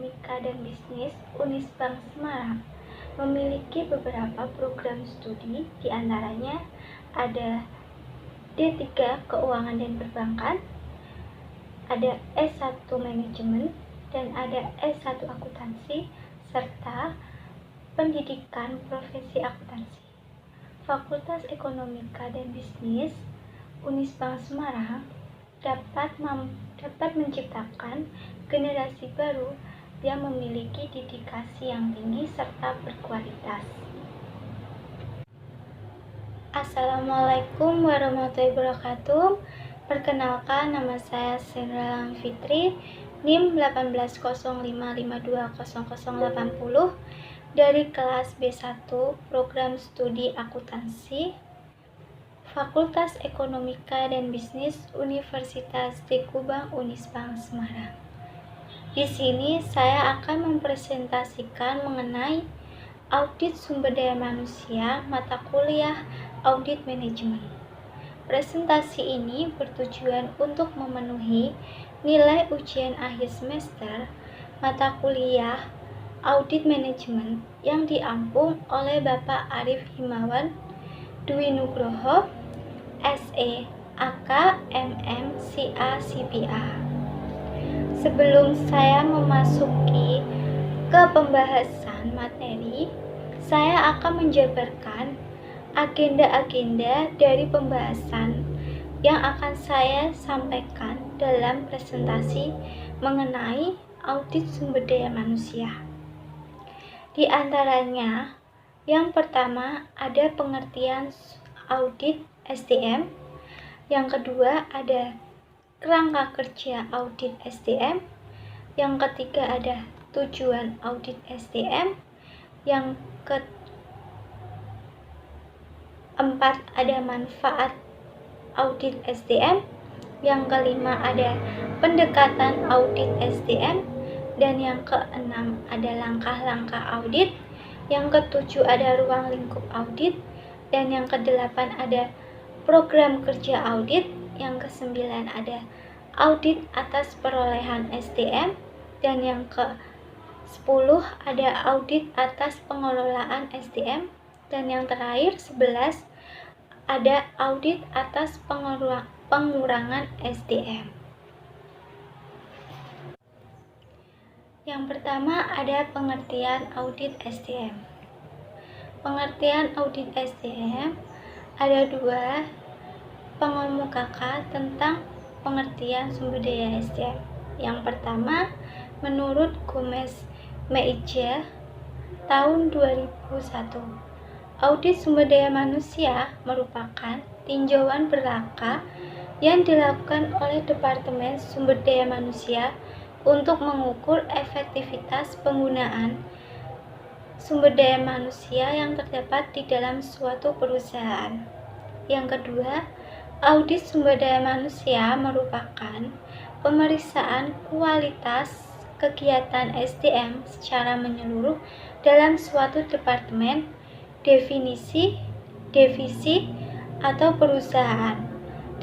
Ekonomika dan Bisnis Unisbank Semarang memiliki beberapa program studi, diantaranya ada D3 Keuangan dan Perbankan, ada S1 Manajemen, dan ada S1 Akuntansi, serta Pendidikan Profesi Akuntansi. Fakultas Ekonomika dan Bisnis Unisbank Semarang dapat menciptakan generasi baru yang memiliki dedikasi yang tinggi serta berkualitas. Assalamualaikum warahmatullahi wabarakatuh. Perkenalkan, nama saya Senra Fitri, NIM 1805520080 dari kelas B1 Program Studi Akuntansi Fakultas Ekonomika dan Bisnis Universitas Tekubang Unisbank Semarang. Di sini saya akan mempresentasikan mengenai audit sumber daya manusia mata kuliah audit manajemen. Presentasi ini bertujuan untuk memenuhi nilai ujian akhir semester mata kuliah audit manajemen yang diampung oleh Bapak Arif Himawan Dwi Nugroho, SE, AK, MM, CA, CPA. Sebelum saya memasuki ke pembahasan materi, saya akan menjabarkan agenda-agenda dari pembahasan yang akan saya sampaikan dalam presentasi mengenai audit sumber daya manusia. Di antaranya, yang pertama ada pengertian audit SDM, yang kedua ada kerangka kerja audit SDM, yang ketiga ada tujuan audit SDM, yang keempat ada manfaat audit SDM, yang kelima ada pendekatan audit SDM, dan yang keenam ada langkah-langkah audit, yang ketujuh ada ruang lingkup audit, dan yang kedelapan ada program kerja audit, yang kesembilan ada audit atas perolehan SDM, dan yang ke-10 ada audit atas pengelolaan SDM, dan yang terakhir 11 ada audit atas pengurangan SDM. Yang pertama ada pengertian audit SDM. Pengertian audit SDM ada dua, mengemukakan tentang pengertian sumber daya SDM. Yang pertama, menurut Gomez Mejia tahun 2001, audit sumber daya manusia merupakan tinjauan berkala yang dilakukan oleh Departemen Sumber Daya Manusia untuk mengukur efektivitas penggunaan sumber daya manusia yang terdapat di dalam suatu perusahaan. Yang kedua, audit sumber daya manusia merupakan pemeriksaan kualitas kegiatan SDM secara menyeluruh dalam suatu departemen, divisi, atau perusahaan,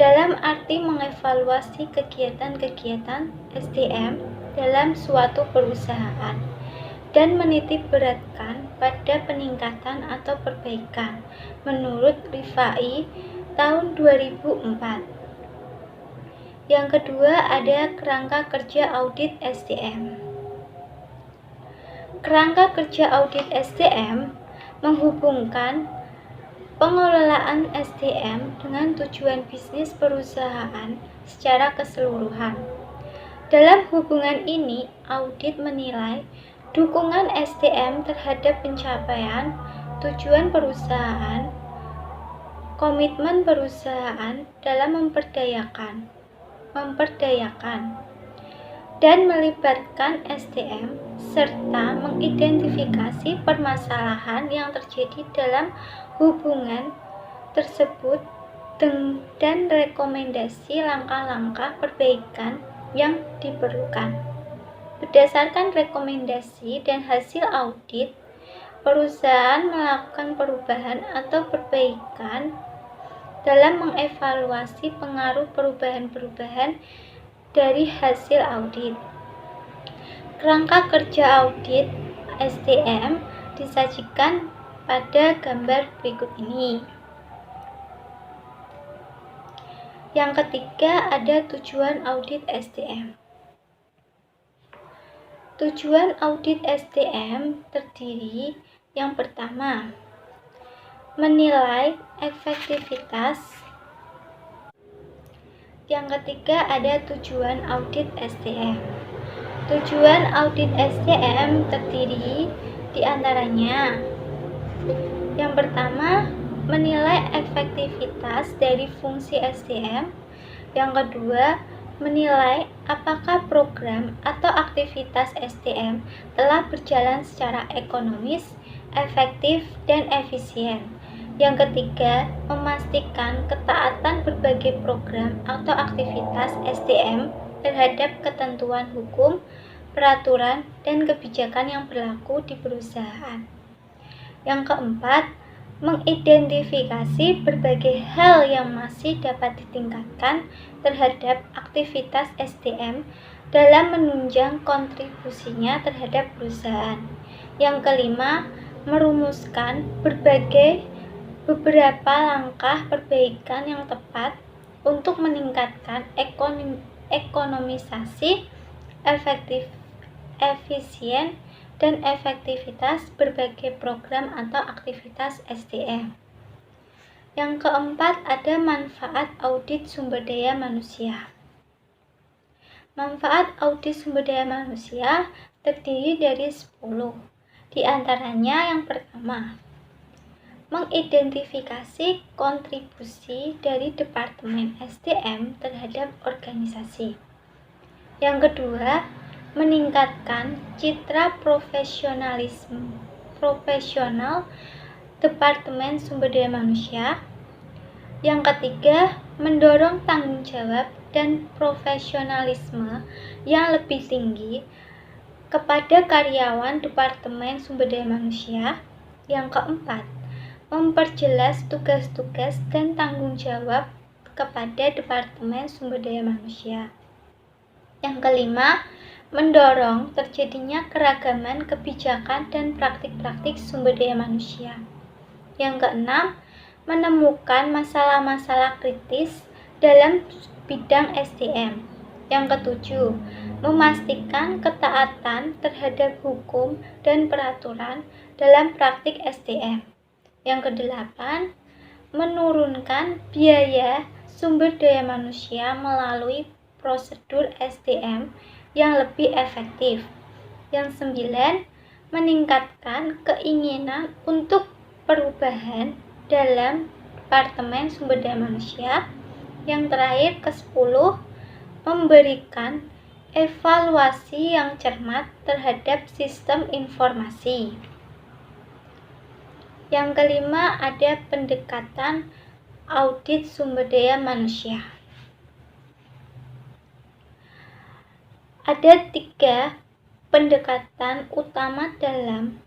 dalam arti mengevaluasi kegiatan-kegiatan SDM dalam suatu perusahaan dan menitik beratkan pada peningkatan atau perbaikan menurut Rifai tahun 2004. Yang kedua ada kerangka kerja audit SDM. Kerangka kerja audit SDM menghubungkan pengelolaan SDM dengan tujuan bisnis perusahaan secara keseluruhan. Dalam hubungan ini, audit menilai dukungan SDM terhadap pencapaian tujuan perusahaan, komitmen perusahaan dalam memperdayakan, dan melibatkan SDM, serta mengidentifikasi permasalahan yang terjadi dalam hubungan tersebut dan rekomendasi langkah-langkah perbaikan yang diperlukan. Berdasarkan rekomendasi dan hasil audit, perusahaan melakukan perubahan atau perbaikan dalam mengevaluasi pengaruh perubahan-perubahan dari hasil audit. Kerangka kerja audit SDM disajikan pada gambar berikut ini. Yang ketiga ada tujuan audit SDM. Tujuan audit SDM terdiri yang pertama, menilai efektivitas. Yang ketiga ada tujuan audit SDM. Tujuan audit SDM terdiri diantaranya yang pertama, menilai efektivitas dari fungsi SDM. Yang kedua, menilai apakah program atau aktivitas SDM telah berjalan secara ekonomis, efektif, dan efisien. Yang ketiga, memastikan ketaatan berbagai program atau aktivitas SDM terhadap ketentuan hukum, peraturan, dan kebijakan yang berlaku di perusahaan. Yang keempat, mengidentifikasi berbagai hal yang masih dapat ditingkatkan terhadap aktivitas SDM dalam menunjang kontribusinya terhadap perusahaan. Yang kelima, merumuskan beberapa langkah perbaikan yang tepat untuk meningkatkan ekonomisasi, efisien, dan efektivitas berbagai program atau aktivitas SDM. Yang keempat ada manfaat audit sumber daya manusia. Manfaat audit sumber daya manusia terdiri dari 10. Di antaranya yang pertama, mengidentifikasi kontribusi dari Departemen SDM terhadap organisasi. Yang kedua, meningkatkan citra profesional Departemen Sumber Daya Manusia. Yang ketiga, mendorong tanggung jawab dan profesionalisme yang lebih tinggi kepada karyawan Departemen Sumber Daya Manusia. Yang keempat, memperjelas tugas-tugas dan tanggung jawab kepada Departemen Sumber Daya Manusia. Yang kelima, mendorong terjadinya keragaman kebijakan dan praktik-praktik sumber daya manusia. Yang keenam, menemukan masalah-masalah kritis dalam bidang SDM. Yang ketujuh, memastikan ketaatan terhadap hukum dan peraturan dalam praktik SDM. Yang kedelapan, menurunkan biaya sumber daya manusia melalui prosedur SDM yang lebih efektif. Yang 9, meningkatkan keinginan untuk perubahan dalam Departemen Sumber Daya Manusia. Yang terakhir ke-10, memberikan evaluasi yang cermat terhadap sistem informasi. Yang kelima ada pendekatan audit sumber daya manusia. Ada 3 pendekatan utama dalam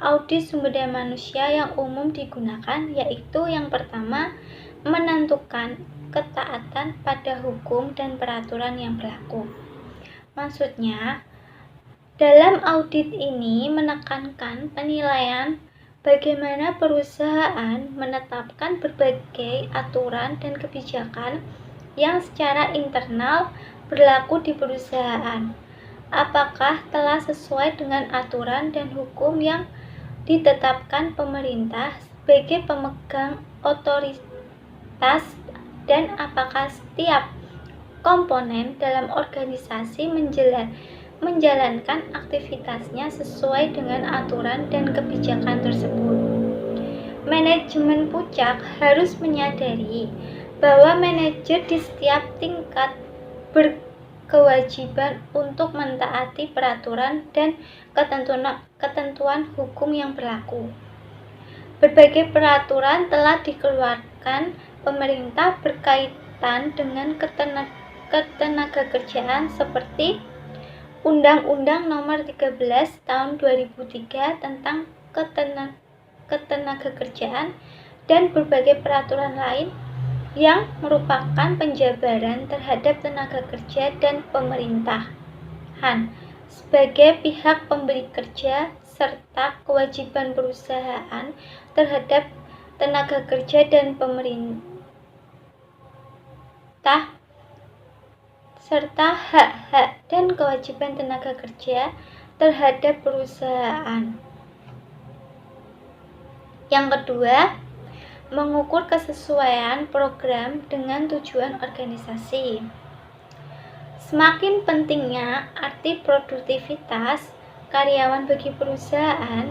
audit sumber daya manusia yang umum digunakan, yaitu yang pertama, menentukan ketaatan pada hukum dan peraturan yang berlaku. Maksudnya, dalam audit ini menekankan penilaian bagaimana perusahaan menetapkan berbagai aturan dan kebijakan yang secara internal berlaku di perusahaan. Apakah telah sesuai dengan aturan dan hukum yang ditetapkan pemerintah sebagai pemegang otoritas, dan apakah setiap komponen dalam organisasi menjalankan aktivitasnya sesuai dengan aturan dan kebijakan tersebut. Manajemen puncak harus menyadari bahwa manajer di setiap tingkat berkewajiban untuk mentaati peraturan dan ketentuan hukum yang berlaku. Berbagai peraturan telah dikeluarkan pemerintah berkaitan dengan ketenagakerjaan seperti Undang-Undang Nomor 13 Tahun 2003 tentang ketenagakerjaan dan berbagai peraturan lain yang merupakan penjabaran terhadap tenaga kerja dan pemerintahan. sebagai pihak pemberi kerja serta kewajiban perusahaan terhadap tenaga kerja dan pemerintah serta hak-hak dan kewajiban tenaga kerja terhadap perusahaan. Yang kedua, mengukur kesesuaian program dengan tujuan organisasi. Semakin pentingnya arti produktivitas karyawan bagi perusahaan,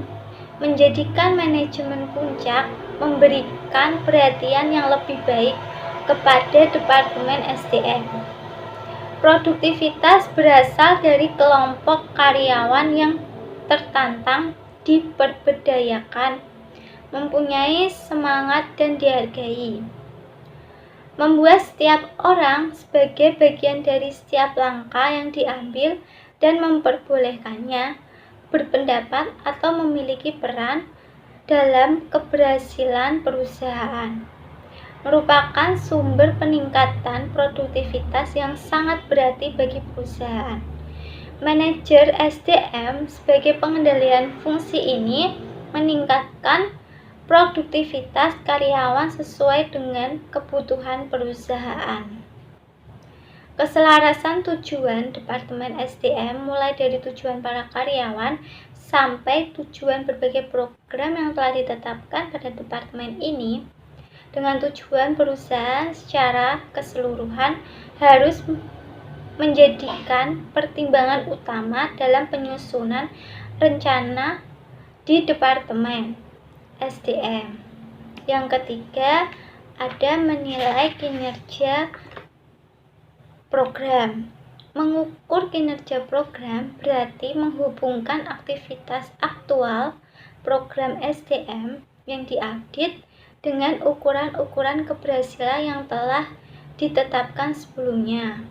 menjadikan manajemen puncak memberikan perhatian yang lebih baik kepada Departemen SDM. Produktivitas berasal dari kelompok karyawan yang tertantang, diperberdayakan, mempunyai semangat dan dihargai. Membuat setiap orang sebagai bagian dari setiap langkah yang diambil dan memperbolehkannya berpendapat atau memiliki peran dalam keberhasilan perusahaan, merupakan sumber peningkatan produktivitas yang sangat berarti bagi perusahaan. Manajer SDM sebagai pengendalian fungsi ini meningkatkan produktivitas karyawan sesuai dengan kebutuhan perusahaan. Keselarasan tujuan Departemen SDM mulai dari tujuan para karyawan sampai tujuan berbagai program yang telah ditetapkan pada departemen ini dengan tujuan perusahaan secara keseluruhan harus menjadikan pertimbangan utama dalam penyusunan rencana di Departemen SDM. Yang ketiga, ada menilai kinerja program. Mengukur kinerja program berarti menghubungkan aktivitas aktual program SDM yang diaudit dengan ukuran-ukuran keberhasilan yang telah ditetapkan sebelumnya.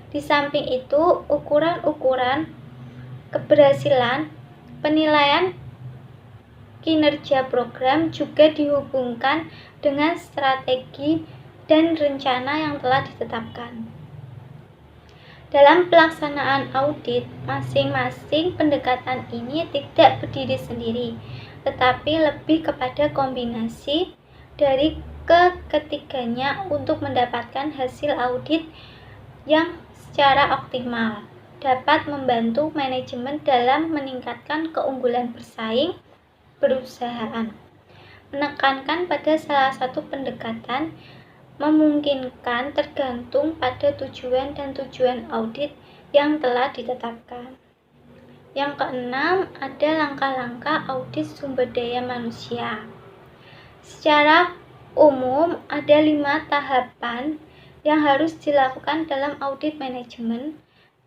Di samping itu, ukuran-ukuran keberhasilan penilaian kinerja program juga dihubungkan dengan strategi dan rencana yang telah ditetapkan. Dalam pelaksanaan audit, masing-masing pendekatan ini tidak berdiri sendiri, tetapi lebih kepada kombinasi dari ketiganya untuk mendapatkan hasil audit yang secara optimal dapat membantu manajemen dalam meningkatkan keunggulan bersaing perusahaan. Menekankan pada salah satu pendekatan memungkinkan tergantung pada tujuan dan tujuan audit yang telah ditetapkan. Yang keenam, ada langkah-langkah audit sumber daya manusia. Secara umum, ada 5 tahapan yang harus dilakukan dalam audit manajemen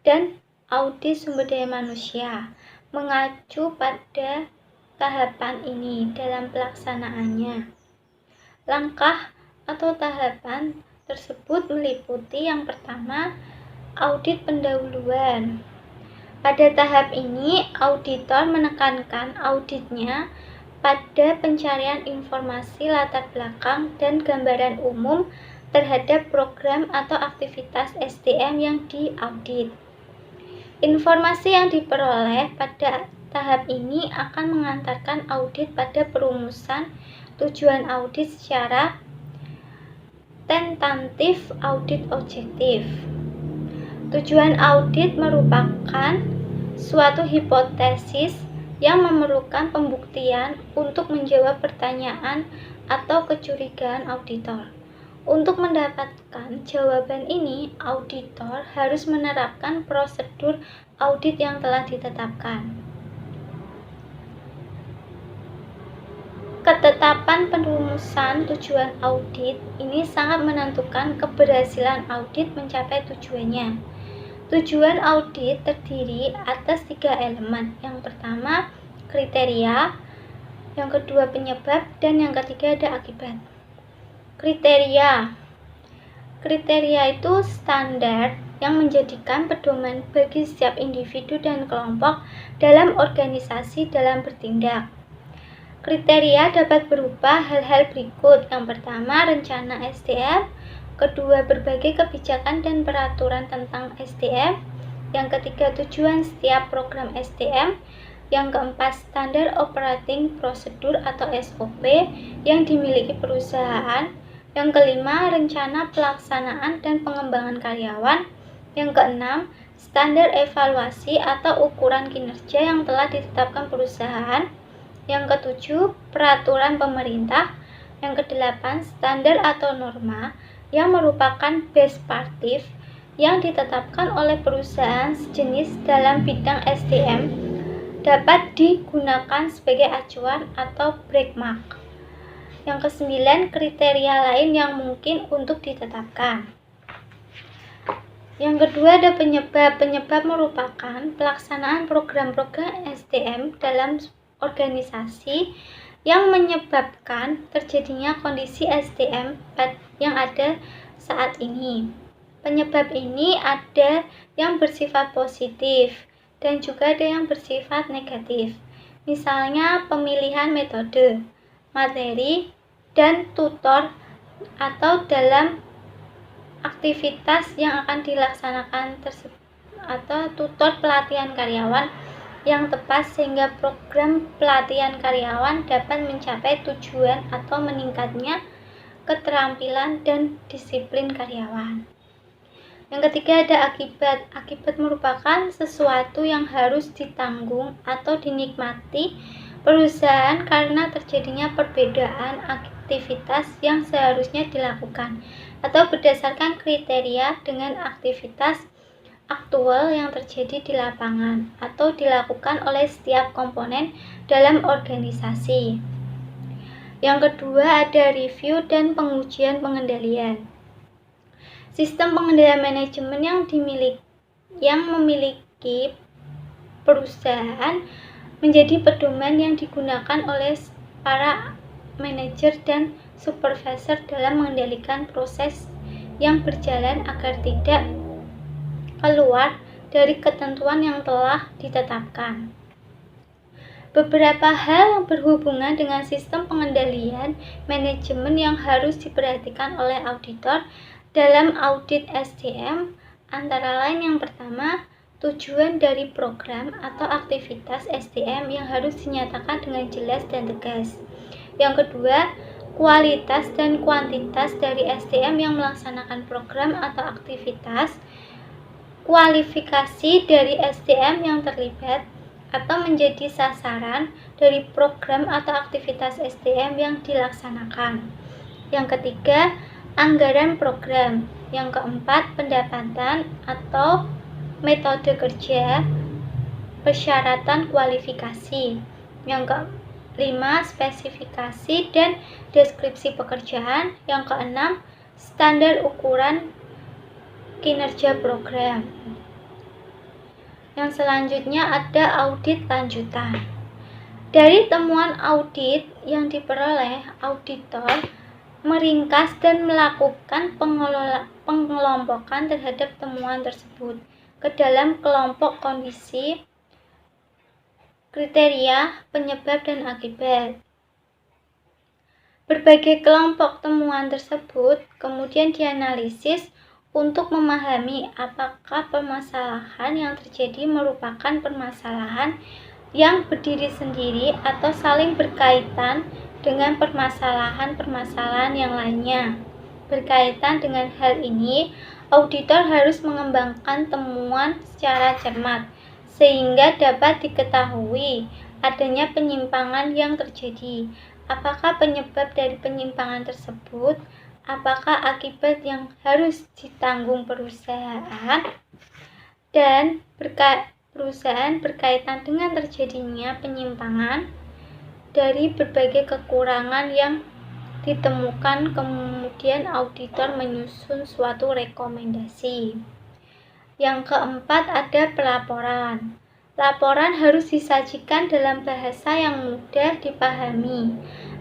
dan audit sumber daya manusia. Mengacu pada tahapan ini dalam pelaksanaannya. Langkah atau tahapan tersebut meliputi yang pertama, audit pendahuluan. Pada tahap ini, auditor menekankan auditnya pada pencarian informasi latar belakang dan gambaran umum terhadap program atau aktivitas SDM yang diaudit. Informasi yang diperoleh pada tahap ini akan mengantarkan audit pada perumusan tujuan audit secara tentatif audit objektif. Tujuan audit merupakan suatu hipotesis yang memerlukan pembuktian untuk menjawab pertanyaan atau kecurigaan auditor. Untuk mendapatkan jawaban ini, auditor harus menerapkan prosedur audit yang telah ditetapkan. Ketetapan perumusan tujuan audit ini sangat menentukan keberhasilan audit mencapai tujuannya. Tujuan audit terdiri atas 3 elemen. Yang pertama, kriteria, yang kedua penyebab, dan yang ketiga ada akibat. Kriteria itu standar yang menjadikan pedoman bagi setiap individu dan kelompok dalam organisasi dalam bertindak. Kriteria dapat berupa hal-hal berikut. Yang pertama, rencana SDM. Kedua, berbagai kebijakan dan peraturan tentang SDM. Yang ketiga, tujuan setiap program STM. Yang keempat, standar operating procedure atau SOP yang dimiliki perusahaan. Yang kelima, rencana pelaksanaan dan pengembangan karyawan. Yang keenam, standar evaluasi atau ukuran kinerja yang telah ditetapkan perusahaan. Yang ketujuh, peraturan pemerintah. Yang kedelapan, standar atau norma yang merupakan best practice yang ditetapkan oleh perusahaan sejenis dalam bidang SDM dapat digunakan sebagai acuan atau benchmark. Yang kesembilan, kriteria lain yang mungkin untuk ditetapkan. Yang kedua ada penyebab. Penyebab merupakan pelaksanaan program-program SDM dalam organisasi yang menyebabkan terjadinya kondisi SDM yang ada saat ini. Penyebab ini ada yang bersifat positif dan juga ada yang bersifat negatif. Misalnya pemilihan metode, materi, dan tutor atau dalam aktivitas yang akan dilaksanakan tersebut atau tutor pelatihan karyawan yang tepat sehingga program pelatihan karyawan dapat mencapai tujuan atau meningkatnya keterampilan dan disiplin karyawan. Yang ketiga ada akibat. Akibat merupakan sesuatu yang harus ditanggung atau dinikmati perusahaan karena terjadinya perbedaan aktivitas yang seharusnya dilakukan atau berdasarkan kriteria dengan aktivitas aktual yang terjadi di lapangan atau dilakukan oleh setiap komponen dalam organisasi. Yang kedua ada review dan pengujian pengendalian. Sistem pengendalian manajemen yang memiliki perusahaan menjadi pedoman yang digunakan oleh para manajer dan supervisor dalam mengendalikan proses yang berjalan agar tidak keluar dari ketentuan yang telah ditetapkan. Beberapa hal yang berhubungan dengan sistem pengendalian manajemen yang harus diperhatikan oleh auditor dalam audit SDM antara lain yang pertama, tujuan dari program atau aktivitas SDM yang harus dinyatakan dengan jelas dan tegas. Yang kedua, kualitas dan kuantitas dari SDM yang melaksanakan program atau aktivitas, kualifikasi dari SDM yang terlibat atau menjadi sasaran dari program atau aktivitas SDM yang dilaksanakan. Yang ketiga, anggaran program. Yang keempat, pendapatan atau metode kerja, persyaratan kualifikasi. Yang kelima, spesifikasi dan deskripsi pekerjaan. Yang keenam, standar ukuran kinerja program. Yang selanjutnya ada audit lanjutan. Dari temuan audit yang diperoleh, auditor meringkas dan melakukan pengelompokan terhadap temuan tersebut ke dalam kelompok kondisi, kriteria, penyebab, dan akibat. Berbagai kelompok temuan tersebut kemudian dianalisis untuk memahami apakah permasalahan yang terjadi merupakan permasalahan yang berdiri sendiri atau saling berkaitan dengan permasalahan-permasalahan yang lainnya. Berkaitan dengan hal ini, auditor harus mengembangkan temuan secara cermat, sehingga dapat diketahui adanya penyimpangan yang terjadi. Apakah penyebab dari penyimpangan tersebut? Apakah akibat yang harus ditanggung perusahaan? Dan perusahaan berkaitan dengan terjadinya penyimpangan dari berbagai kekurangan yang ditemukan, kemudian auditor menyusun suatu rekomendasi. Yang keempat ada pelaporan. Laporan harus disajikan dalam bahasa yang mudah dipahami.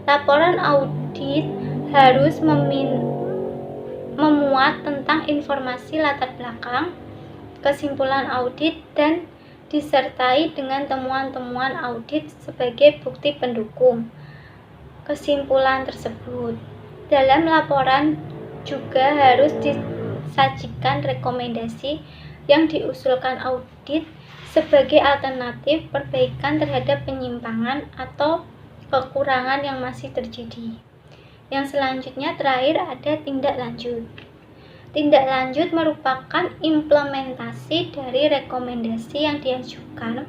Laporan audit harus memuat tentang informasi latar belakang, kesimpulan audit, dan disertai dengan temuan-temuan audit sebagai bukti pendukung kesimpulan tersebut. Dalam laporan juga harus disajikan rekomendasi yang diusulkan audit sebagai alternatif perbaikan terhadap penyimpangan atau kekurangan yang masih terjadi. Yang selanjutnya terakhir ada tindak lanjut. Tindak lanjut merupakan implementasi dari rekomendasi yang diajukan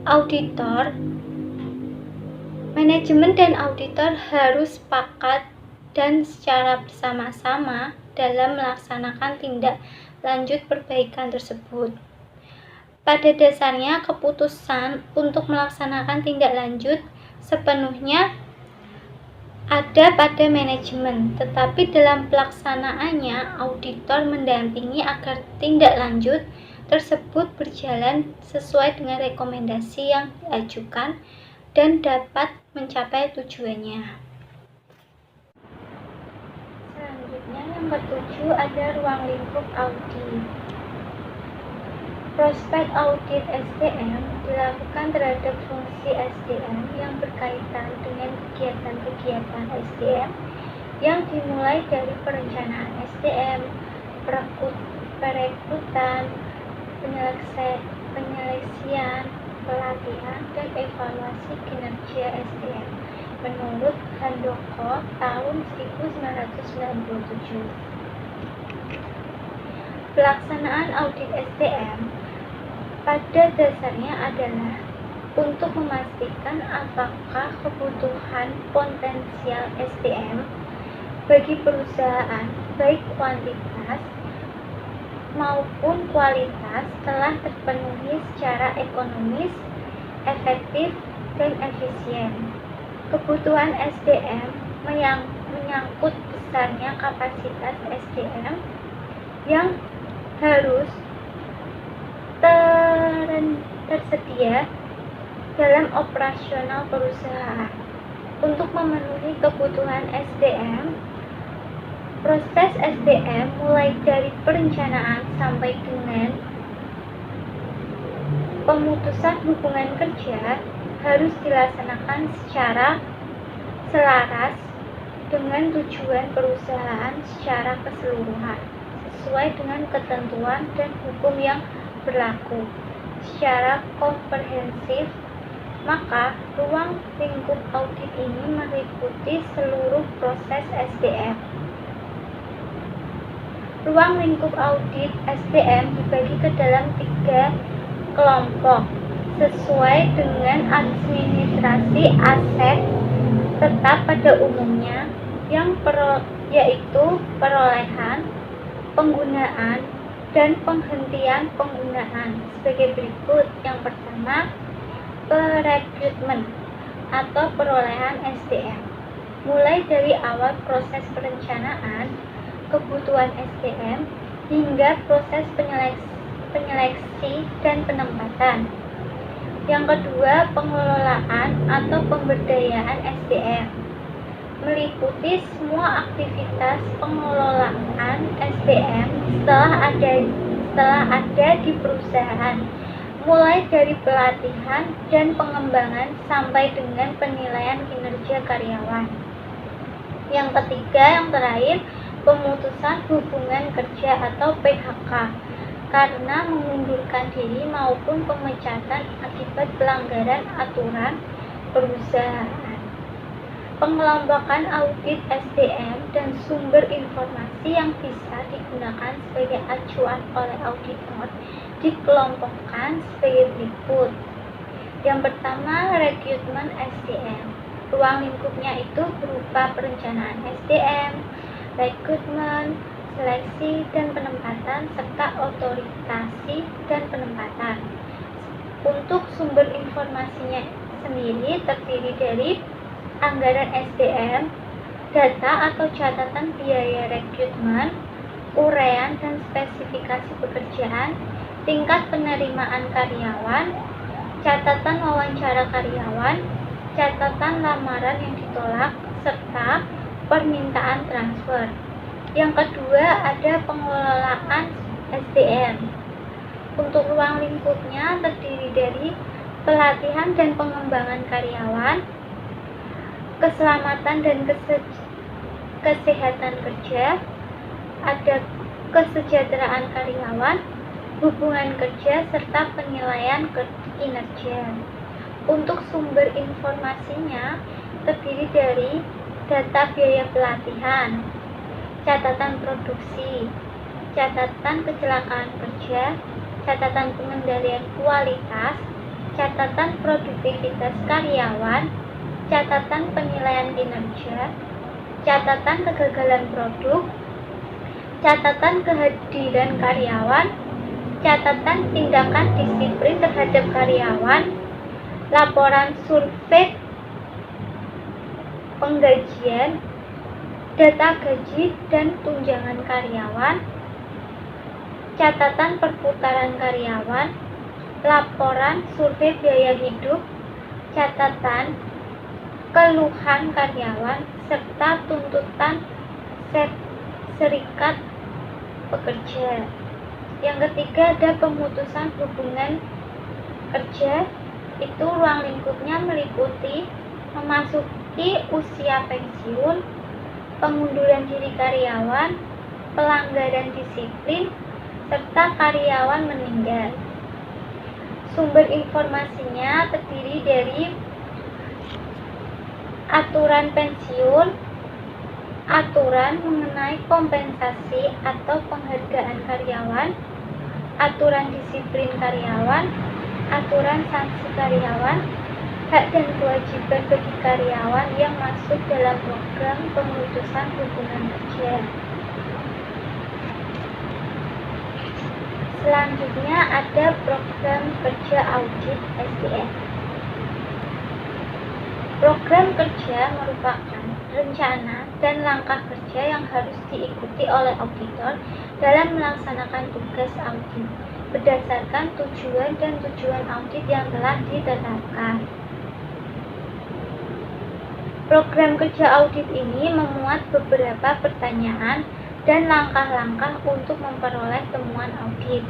auditor. Manajemen dan auditor harus sepakat dan secara bersama-sama dalam melaksanakan tindak lanjut perbaikan tersebut. Pada dasarnya, keputusan untuk melaksanakan tindak lanjut sepenuhnya ada pada manajemen, tetapi dalam pelaksanaannya, auditor mendampingi agar tindak lanjut tersebut berjalan sesuai dengan rekomendasi yang diajukan dan dapat mencapai tujuannya. Selanjutnya, yang ketujuh ada ruang lingkup audit. Prospek audit SDM dilakukan terhadap fungsi SDM yang berkaitan dengan kegiatan-kegiatan SDM yang dimulai dari perencanaan SDM, perekrutan, penyeleksian, pelatihan, dan evaluasi kinerja SDM menurut Handoko tahun 1997. Pelaksanaan audit SDM pada dasarnya adalah untuk memastikan apakah kebutuhan potensial SDM bagi perusahaan baik kuantitas maupun kualitas telah terpenuhi secara ekonomis, efektif, dan efisien. Kebutuhan SDM menyangkut besarnya kapasitas SDM yang harus tersedia dalam operasional perusahaan. Untuk memenuhi kebutuhan SDM, proses SDM mulai dari perencanaan sampai dengan pemutusan hubungan kerja harus dilaksanakan secara selaras dengan tujuan perusahaan secara keseluruhan, sesuai dengan ketentuan dan hukum yang berlaku secara komprehensif. Maka, ruang lingkup audit ini meliputi seluruh proses SDM. Ruang lingkup audit SDM dibagi ke dalam 3 kelompok sesuai dengan administrasi aset tetap pada umumnya, yaitu perolehan, penggunaan, dan penghentian penggunaan sebagai berikut. Yang pertama, perekrutmen atau perolehan SDM. Mulai dari awal proses perencanaan kebutuhan SDM hingga proses penyeleksi dan penempatan. Yang kedua, pengelolaan atau pemberdayaan SDM. Meliputi semua aktivitas pengelolaan SDM setelah ada di perusahaan, mulai dari pelatihan dan pengembangan sampai dengan penilaian kinerja karyawan. Yang ketiga, yang terakhir, pemutusan hubungan kerja atau PHK karena mengundurkan diri maupun pemecatan akibat pelanggaran aturan perusahaan. Pengelompokan audit SDM dan sumber informasi yang bisa digunakan sebagai acuan oleh auditor dikelompokkan sebagai berikut. Yang pertama, rekrutmen SDM. Ruang lingkupnya itu berupa perencanaan SDM, rekrutmen, seleksi dan penempatan, serta otorisasi dan penempatan. Untuk sumber informasinya sendiri terdiri dari anggaran SDM, data atau catatan biaya rekrutmen, uraian dan spesifikasi pekerjaan, tingkat penerimaan karyawan, catatan wawancara karyawan, catatan lamaran yang ditolak, serta permintaan transfer. Yang kedua, ada pengelolaan SDM. Untuk ruang lingkupnya terdiri dari pelatihan dan pengembangan karyawan, keselamatan dan kesehatan kerja, ada kesejahteraan karyawan, hubungan kerja, serta penilaian kinerja. Untuk sumber informasinya terdiri dari data biaya pelatihan, catatan produksi, catatan kecelakaan kerja, catatan pengendalian kualitas, catatan produktivitas karyawan, catatan penilaian kinerja, catatan kegagalan produk, catatan kehadiran karyawan, catatan tindakan disiplin terhadap karyawan, laporan survei penggajian, data gaji dan tunjangan karyawan, catatan perputaran karyawan, laporan survei biaya hidup, catatan keluhan karyawan, serta tuntutan serikat pekerja. Yang ketiga ada pemutusan hubungan kerja. Itu ruang lingkupnya meliputi memasuki usia pensiun, pengunduran diri karyawan, pelanggaran disiplin, serta karyawan meninggal. Sumber informasinya terdiri dari aturan pensiun, aturan mengenai kompensasi atau penghargaan karyawan, aturan disiplin karyawan, aturan sanksi karyawan, hak dan kewajiban bagi karyawan yang masuk dalam program pemutusan hubungan kerja. Selanjutnya ada program kerja audit SDM. Program kerja merupakan rencana dan langkah kerja yang harus diikuti oleh auditor dalam melaksanakan tugas audit berdasarkan tujuan dan tujuan audit yang telah ditetapkan. Program kerja audit ini memuat beberapa pertanyaan dan langkah-langkah untuk memperoleh temuan audit.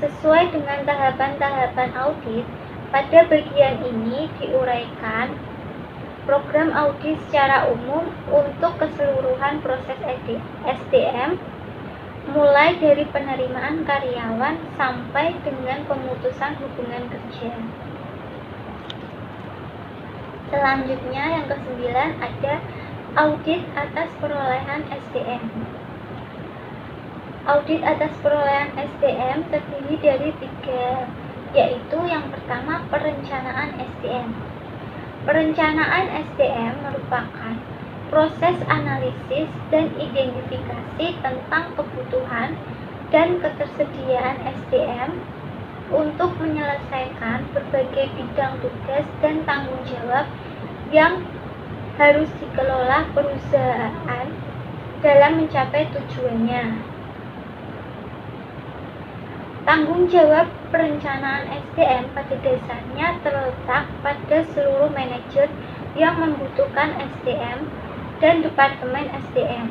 Sesuai dengan tahapan-tahapan audit, pada bagian ini diuraikan program audit secara umum untuk keseluruhan proses SDM, mulai dari penerimaan karyawan sampai dengan pemutusan hubungan kerja. Selanjutnya yang ke-9 ada audit atas perolehan SDM. Audit atas perolehan SDM terdiri dari 3, yaitu yang pertama perencanaan SDM. Perencanaan SDM merupakan proses analisis dan identifikasi tentang kebutuhan dan ketersediaan SDM untuk menyelesaikan berbagai bidang tugas dan tanggung jawab yang harus dikelola perusahaan dalam mencapai tujuannya. Tanggung jawab perencanaan SDM pada dasarnya terletak pada seluruh manajer yang membutuhkan SDM dan Departemen SDM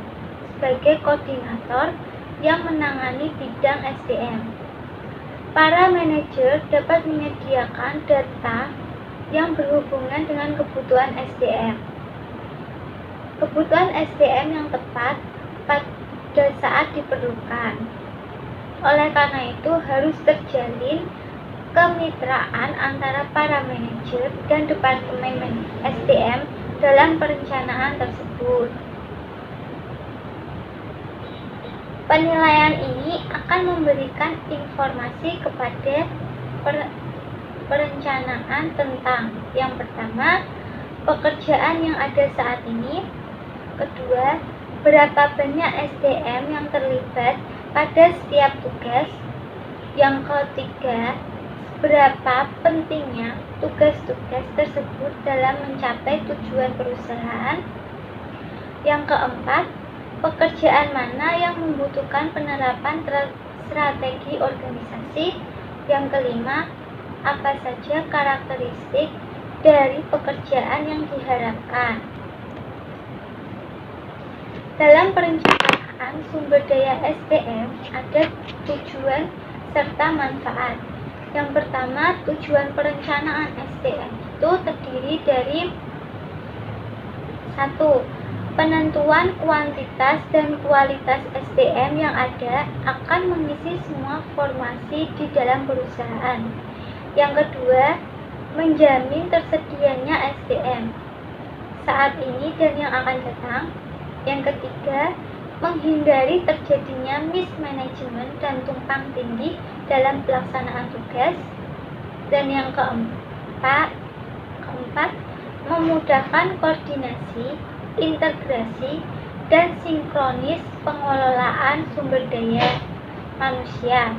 sebagai koordinator yang menangani bidang SDM. Para manajer dapat menyediakan data yang berhubungan dengan kebutuhan SDM. Kebutuhan SDM yang tepat pada saat diperlukan. Oleh karena itu harus terjalin kemitraan antara para manajer dan Departemen SDM dalam perencanaan tersebut. Penilaian ini akan memberikan informasi kepada perencanaan tentang yang pertama, pekerjaan yang ada saat ini, kedua, berapa banyak SDM yang terlibat pada setiap tugas, yang ketiga, berapa pentingnya tugas-tugas tersebut dalam mencapai tujuan perusahaan, yang keempat, pekerjaan mana yang membutuhkan penerapan strategi organisasi, yang kelima, apa saja karakteristik dari pekerjaan yang diharapkan. Dalam perencanaan sumber daya SDM ada tujuan serta manfaat. Yang pertama, tujuan perencanaan SDM itu terdiri dari 1. Penentuan kuantitas dan kualitas SDM yang ada akan mengisi semua formasi di dalam perusahaan. Yang kedua, menjamin tersedianya SDM saat ini dan yang akan datang. Yang ketiga, menghindari terjadinya mismanagement dan tumpang tindih dalam pelaksanaan tugas. Dan yang keempat, memudahkan koordinasi, integrasi, dan sinkronis pengelolaan sumber daya manusia.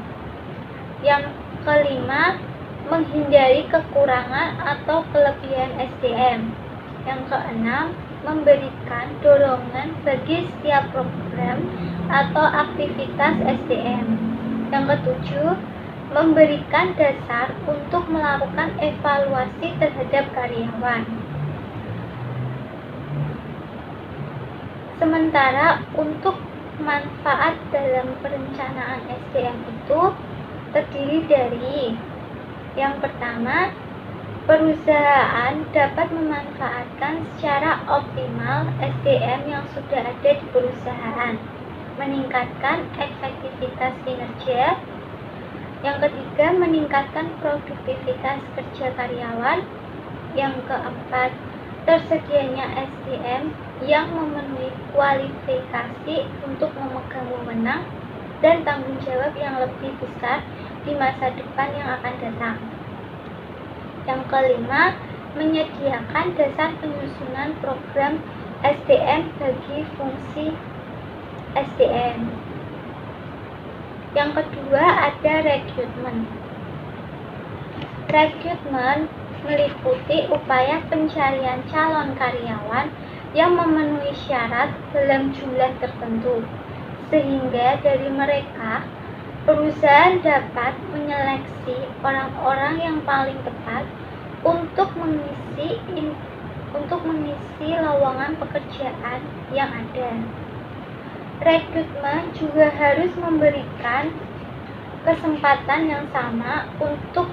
Yang kelima, menghindari kekurangan atau kelebihan SDM. Yang keenam, memberikan dorongan bagi setiap program atau aktivitas SDM. Yang ketujuh, memberikan dasar untuk melakukan evaluasi terhadap karyawan. Sementara untuk manfaat dalam perencanaan SDM itu terdiri dari yang pertama, perusahaan dapat memanfaatkan secara optimal SDM yang sudah ada di perusahaan, meningkatkan efektivitas kinerja. Yang ketiga, meningkatkan produktivitas kerja karyawan. Yang keempat, tersedianya SDM yang memenuhi kualifikasi untuk memegang wewenang dan tanggung jawab yang lebih besar di masa depan yang akan datang. Yang kelima, menyediakan dasar penyusunan program SDM bagi fungsi SDM. Yang kedua ada rekrutmen. Rekrutmen meliputi upaya pencarian calon karyawan yang memenuhi syarat dalam jumlah tertentu, sehingga dari mereka perusahaan dapat menyeleksi orang-orang yang paling tepat untuk mengisi lowongan pekerjaan yang ada. Rekrutmen juga harus memberikan kesempatan yang sama untuk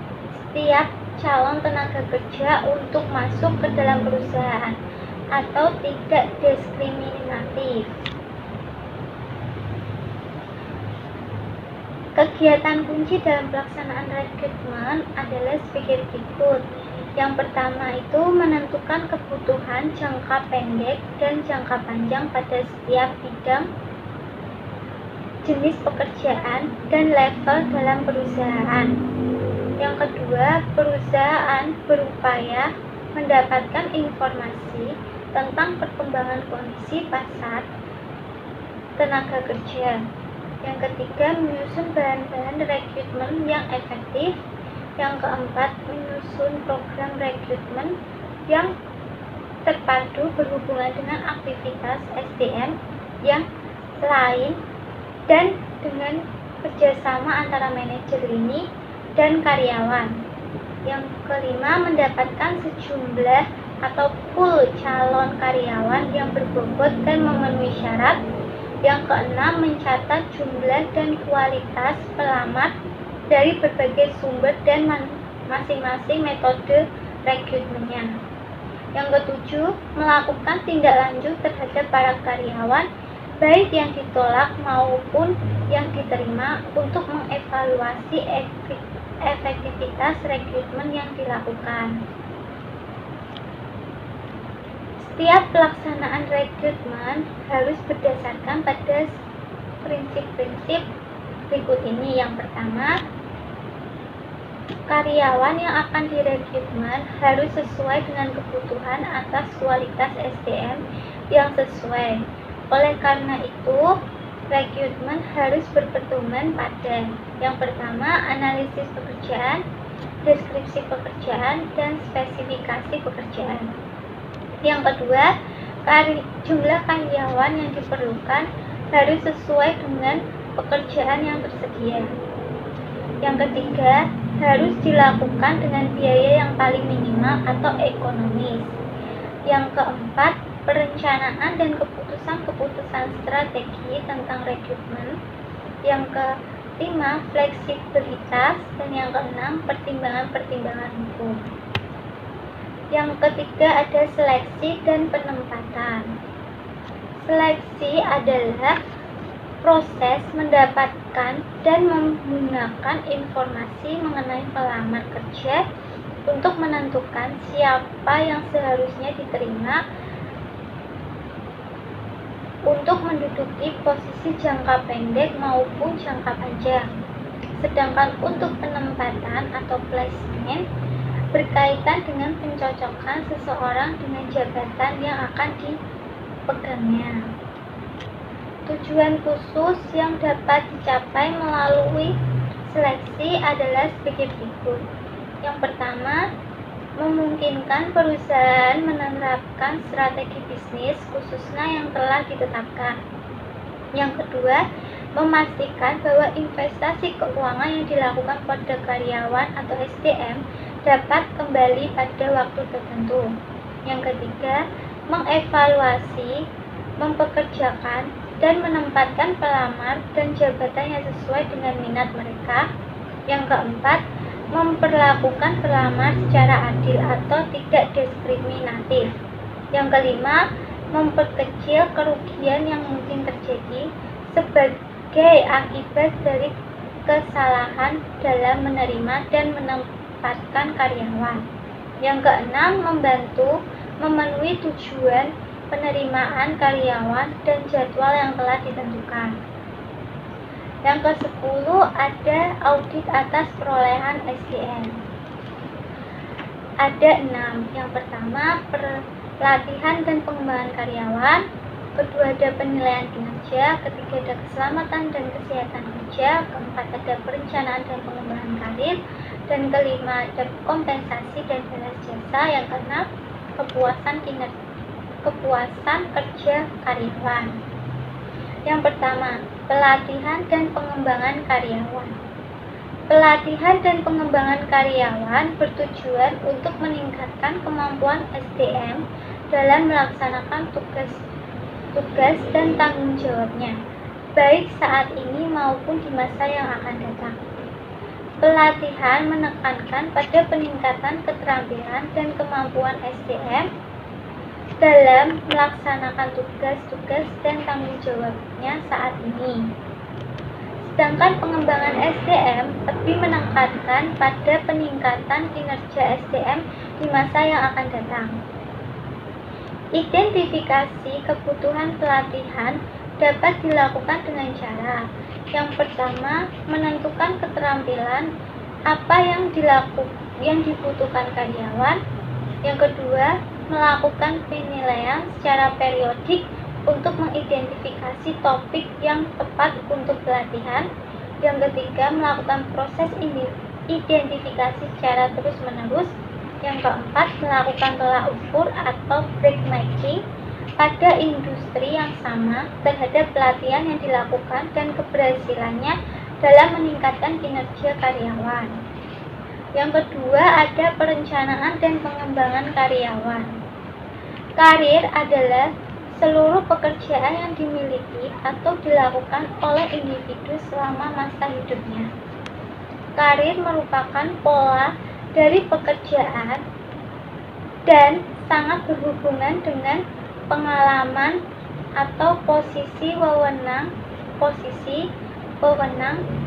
setiap calon tenaga kerja untuk masuk ke dalam perusahaan atau tidak diskriminatif. Kegiatan kunci dalam pelaksanaan rekrutmen adalah sebagai berikut. Yang pertama itu menentukan kebutuhan jangka pendek dan jangka panjang pada setiap bidang, jenis pekerjaan, dan level dalam perusahaan. Yang kedua, perusahaan berupaya mendapatkan informasi tentang perkembangan kondisi pasar tenaga kerja. Yang ketiga, menyusun bahan-bahan rekrutmen yang efektif. Yang keempat, menyusun program rekrutmen yang terpadu berhubungan dengan aktivitas SDM yang lain dan dengan kerjasama antara manajer lini dan karyawan. Yang kelima, mendapatkan sejumlah atau pool calon karyawan yang berbobot dan memenuhi syarat. Yang keenam, mencatat jumlah dan kualitas pelamar dari berbagai sumber dan masing-masing metode rekrutmennya. Yang ketujuh, melakukan tindak lanjut terhadap para karyawan baik yang ditolak maupun yang diterima untuk mengevaluasi efektivitas rekrutmen yang dilakukan. Setiap pelaksanaan rekrutmen harus berdasarkan pada prinsip-prinsip berikut ini. Yang pertama, karyawan yang akan direkrutmen harus sesuai dengan kebutuhan atas kualitas SDM yang sesuai. Oleh karena itu, rekrutmen harus berpedoman pada yang pertama, analisis pekerjaan, deskripsi pekerjaan, dan spesifikasi pekerjaan. Yang kedua, jumlah karyawan yang diperlukan harus sesuai dengan pekerjaan yang tersedia. Yang ketiga, harus dilakukan dengan biaya yang paling minimal atau ekonomis. Yang keempat, perencanaan dan keputusan-keputusan strategi tentang rekrutmen. Yang kelima, fleksibilitas. Dan yang keenam, pertimbangan-pertimbangan hukum. Yang ketiga ada seleksi dan penempatan. Seleksi adalah proses mendapatkan dan menggunakan informasi mengenai pelamar kerja untuk menentukan siapa yang seharusnya diterima untuk menduduki posisi jangka pendek maupun jangka panjang. Sedangkan untuk penempatan atau placement berkaitan dengan pencocokan seseorang dengan jabatan yang akan dipegangnya. Tujuan khusus yang dapat dicapai melalui seleksi adalah sebagai berikut. Yang pertama, memungkinkan perusahaan menerapkan strategi bisnis khususnya yang telah ditetapkan. Yang kedua, memastikan bahwa investasi keuangan yang dilakukan pada karyawan atau SDM dapat kembali pada waktu tertentu. Yang ketiga, mengevaluasi, mempekerjakan, dan menempatkan pelamar dan jabatan yang sesuai dengan minat mereka. Yang keempat, memperlakukan pelamar secara adil atau tidak diskriminatif. Yang kelima, memperkecil kerugian yang mungkin terjadi sebagai akibat dari kesalahan dalam menerima dan menempatkan karyawan. Yang keenam, membantu memenuhi tujuan penerimaan karyawan dan jadwal yang telah ditentukan. Yang ke-10 ada audit atas perolehan SDM. Ada 6. Yang pertama, pelatihan dan pengembangan karyawan. Kedua, ada penilaian kinerja. Ketiga, ada keselamatan dan kesehatan kerja. Keempat, ada perencanaan dan pengembangan karir. Dan kelima, ada kompensasi dan balas jasa. Yang keenam, kepuasan kerja karyawan. Yang pertama, pelatihan dan pengembangan karyawan. Pelatihan dan pengembangan karyawan bertujuan untuk meningkatkan kemampuan SDM dalam melaksanakan tugas dan tanggung jawabnya, baik saat ini maupun di masa yang akan datang. Pelatihan menekankan pada peningkatan keterampilan dan kemampuan SDM dalam melaksanakan tugas dan tanggung jawabnya saat ini. Sedangkan pengembangan SDM lebih menekankan pada peningkatan kinerja SDM di masa yang akan datang. Identifikasi kebutuhan pelatihan dapat dilakukan dengan cara yang pertama, menentukan keterampilan apa yang dibutuhkan karyawan. Yang kedua, melakukan penilaian secara periodik untuk mengidentifikasi topik yang tepat untuk pelatihan. Yang ketiga, melakukan proses identifikasi secara terus-menerus. Yang keempat, melakukan tolak ukur atau benchmarking pada industri yang sama terhadap pelatihan yang dilakukan dan keberhasilannya dalam meningkatkan kinerja karyawan. Yang kedua, ada perencanaan dan pengembangan karyawan. Karir adalah seluruh pekerjaan yang dimiliki atau dilakukan oleh individu selama masa hidupnya. Karir merupakan pola dari pekerjaan dan sangat berhubungan dengan pengalaman atau posisi wewenang,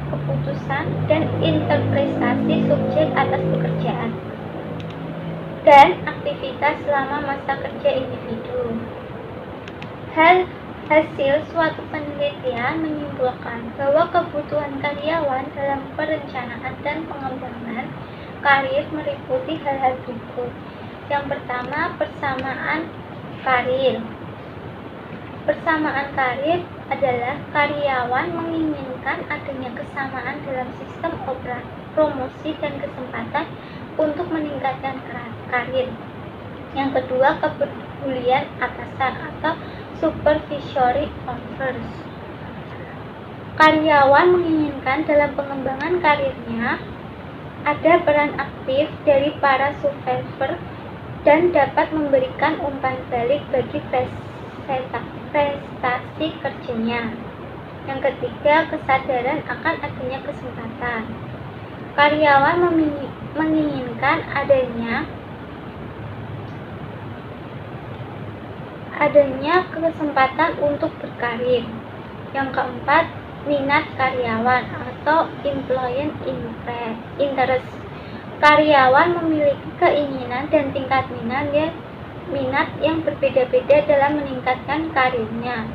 keputusan, dan interpretasi subjek atas pekerjaan dan aktivitas selama masa kerja individu. Hasil suatu penelitian menyimpulkan bahwa kebutuhan karyawan dalam perencanaan dan pengembangan karir meliputi hal-hal berikut. Yang pertama, persamaan karir. Persamaan karir adalah karyawan menginginkan adanya kesamaan dalam sistem promosi dan kesempatan untuk meningkatkan karir. Yang kedua, kepedulian atasan atau supervisory offers. Karyawan menginginkan dalam pengembangan karirnya ada peran aktif dari para supervisor dan dapat memberikan umpan balik bagi prestasi kerjanya. Yang ketiga, kesadaran akan adanya kesempatan. Karyawan menginginkan adanya kesempatan untuk berkarir. Yang keempat, minat karyawan atau employee interest. Karyawan memiliki keinginan dan tingkat minat yang berbeda-beda dalam meningkatkan karirnya.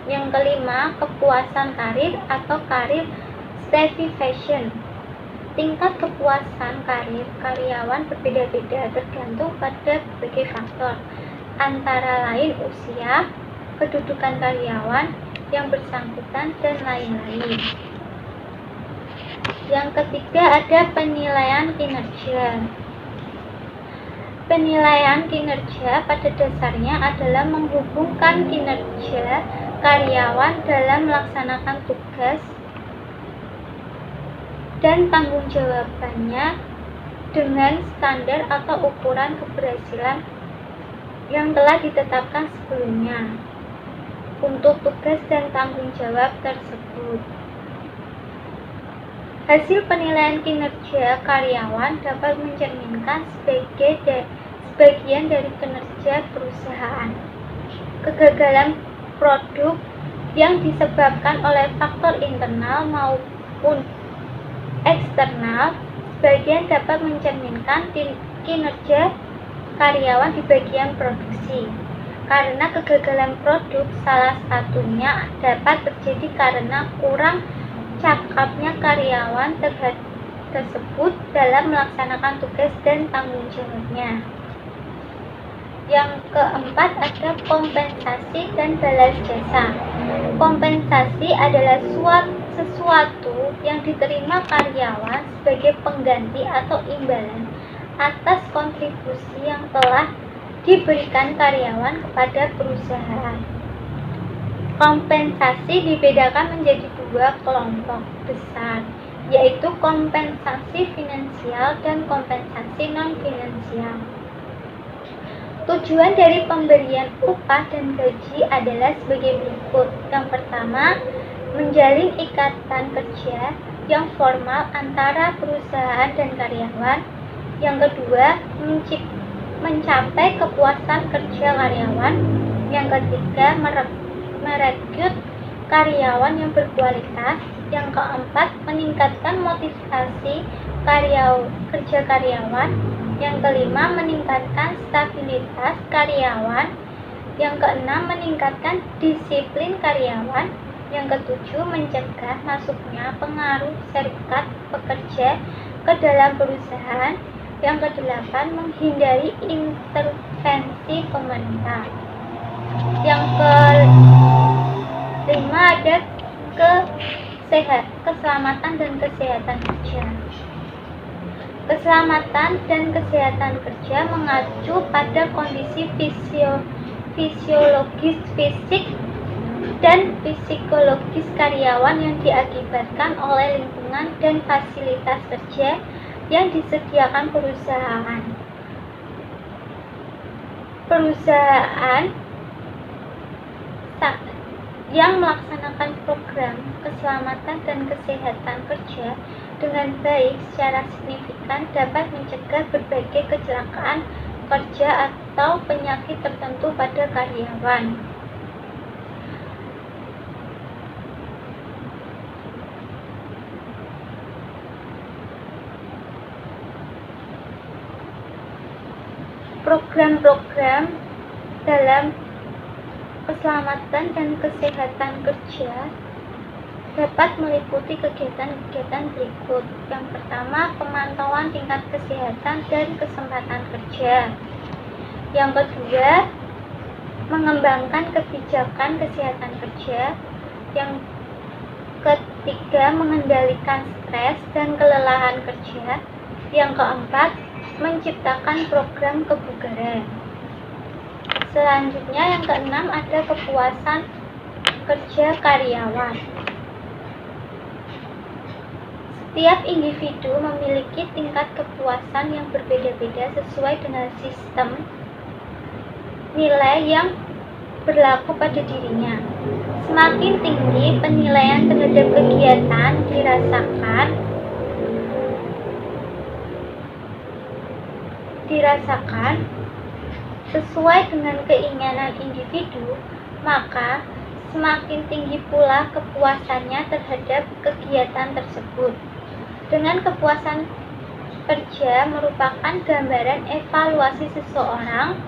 Yang kelima, kepuasan karir atau karir satisfaction. Tingkat kepuasan karir karyawan berbeda-beda tergantung pada berbagai faktor, antara lain usia, kedudukan karyawan yang bersangkutan, dan lain-lain. Yang ketiga ada penilaian kinerja. Penilaian kinerja pada dasarnya adalah menghubungkan kinerja karyawan dalam melaksanakan tugas dan tanggung jawabannya dengan standar atau ukuran keberhasilan yang telah ditetapkan sebelumnya untuk tugas dan tanggung jawab tersebut. Hasil penilaian kinerja karyawan dapat mencerminkan sebagian dari kinerja perusahaan. Kegagalan produk yang disebabkan oleh faktor internal maupun eksternal sebagian dapat mencerminkan kinerja karyawan di bagian produksi. Karena kegagalan produk salah satunya dapat terjadi karena kurang cakapnya karyawan tersebut dalam melaksanakan tugas dan tanggung jawabnya. Yang keempat ada kompensasi dan balas jasa. Kompensasi adalah sesuatu yang diterima karyawan sebagai pengganti atau imbalan atas kontribusi yang telah diberikan karyawan kepada perusahaan. Kompensasi dibedakan menjadi dua kelompok besar, yaitu kompensasi finansial dan kompensasi non-finansial. Tujuan dari pemberian upah dan gaji adalah sebagai berikut. Yang pertama, menjalin ikatan kerja yang formal antara perusahaan dan karyawan. Yang kedua, mencapai kepuasan kerja karyawan. Yang ketiga, merekrut karyawan yang berkualitas. Yang keempat, meningkatkan motivasi kerja karyawan. Yang kelima, meningkatkan stabilitas karyawan. Yang keenam, meningkatkan disiplin karyawan. Yang ketujuh, mencegah masuknya pengaruh serikat pekerja ke dalam perusahaan. Yang kedelapan, menghindari intervensi pemerintah. Yang kelima ada keselamatan dan kesehatan kerja. Keselamatan dan kesehatan kerja mengacu pada kondisi fisiologis fisik dan psikologis karyawan yang diakibatkan oleh lingkungan dan fasilitas kerja yang disediakan perusahaan. Perusahaan yang melaksanakan program keselamatan dan kesehatan kerja dengan baik secara signifikan dapat mencegah berbagai kecelakaan kerja atau penyakit tertentu pada karyawan. Program-program dalam keselamatan dan kesehatan kerja dapat meliputi kegiatan-kegiatan berikut. Yang pertama, pemantauan tingkat kesehatan dan kesempatan kerja. Yang kedua, mengembangkan kebijakan kesehatan kerja. Yang ketiga, mengendalikan stres dan kelelahan kerja. Yang keempat, menciptakan program kebugaran. Selanjutnya yang keenam ada kepuasan kerja karyawan. Setiap individu memiliki tingkat kepuasan yang berbeda-beda sesuai dengan sistem nilai yang berlaku pada dirinya. Semakin tinggi penilaian terhadap kegiatan dirasakan sesuai dengan keinginan individu, maka semakin tinggi pula kepuasannya terhadap kegiatan tersebut. Dengan kepuasan kerja merupakan gambaran evaluasi seseorang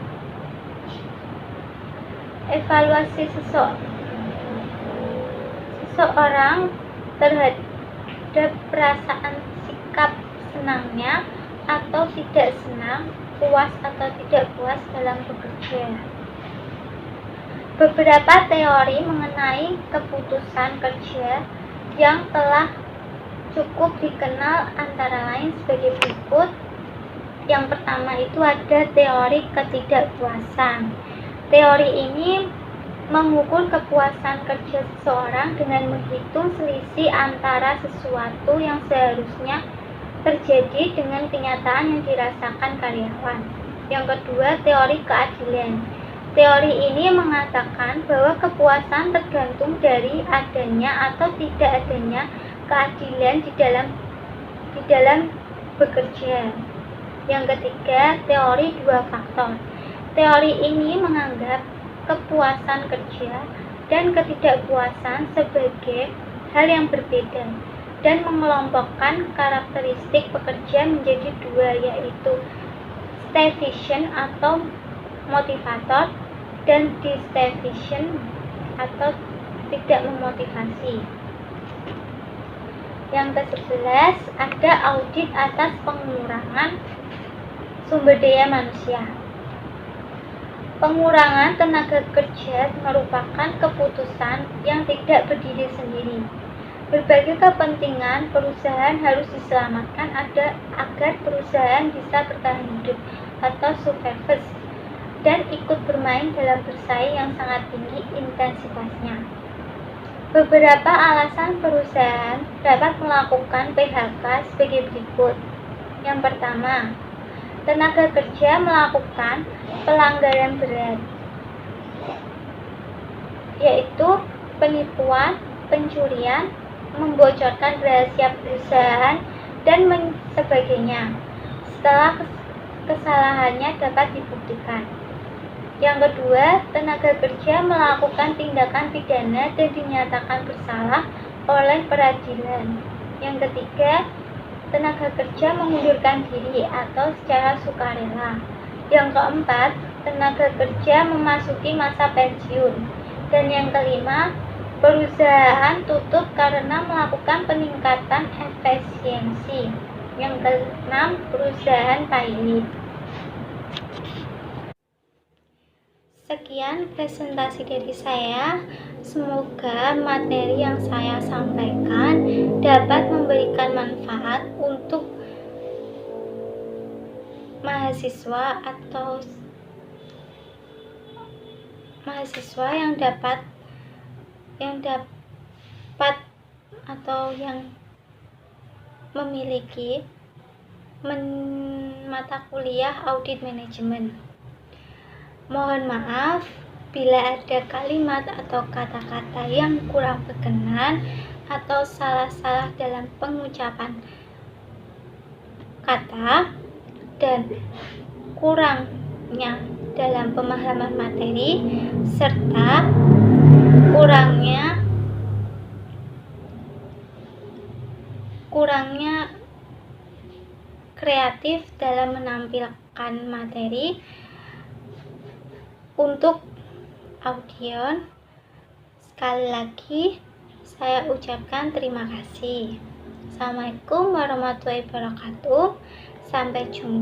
terhadap perasaan sikap senangnya atau tidak senang, puas atau tidak puas dalam bekerja. Beberapa teori mengenai keputusan kerja yang telah cukup dikenal antara lain sebagai berikut. Yang pertama itu ada teori ketidakpuasan. Teori ini mengukur kepuasan kerja seseorang dengan menghitung selisih antara sesuatu yang seharusnya terjadi dengan kenyataan yang dirasakan karyawan. Yang kedua, teori keadilan. Teori ini mengatakan bahwa kepuasan tergantung dari adanya atau tidak adanya keadilan di dalam bekerja. Yang ketiga, teori dua faktor. Teori ini menganggap kepuasan kerja dan ketidakpuasan sebagai hal yang berbeda dan mengelompokkan karakteristik pekerja menjadi dua, yaitu starvation atau motivator dan distarvation atau tidak memotivasi. Yang ke-11 ada audit atas pengurangan sumber daya manusia. Pengurangan tenaga kerja merupakan keputusan yang tidak berdiri sendiri. Berbagai kepentingan perusahaan harus diselamatkan agar perusahaan bisa bertahan hidup atau survive dan ikut bermain dalam bersaing yang sangat tinggi intensitasnya. Beberapa alasan perusahaan dapat melakukan PHK sebagai berikut. Yang pertama, tenaga kerja melakukan pelanggaran berat, yaitu penipuan, pencurian, membocorkan rahasia perusahaan, dan sebagainya setelah kesalahannya dapat dibuktikan. Yang kedua, tenaga kerja melakukan tindakan pidana dan dinyatakan bersalah oleh peradilan. Yang ketiga, tenaga kerja mengundurkan diri atau secara sukarela. Yang keempat, tenaga kerja memasuki masa pensiun. Dan yang kelima, perusahaan tutup karena melakukan peningkatan efisiensi. Yang keenam, perusahaan pilot. Sekian presentasi dari saya. Semoga materi yang saya sampaikan dapat memberikan manfaat untuk mahasiswa atau mahasiswa yang dapat atau yang memiliki mata kuliah audit manajemen. Mohon maaf bila ada kalimat atau kata-kata yang kurang berkenan atau salah-salah dalam pengucapan kata dan kurangnya dalam pemahaman materi serta kurangnya kreatif dalam menampilkan materi. Untuk audio, sekali lagi saya ucapkan terima kasih. Assalamualaikum warahmatullahi wabarakatuh. Sampai jumpa.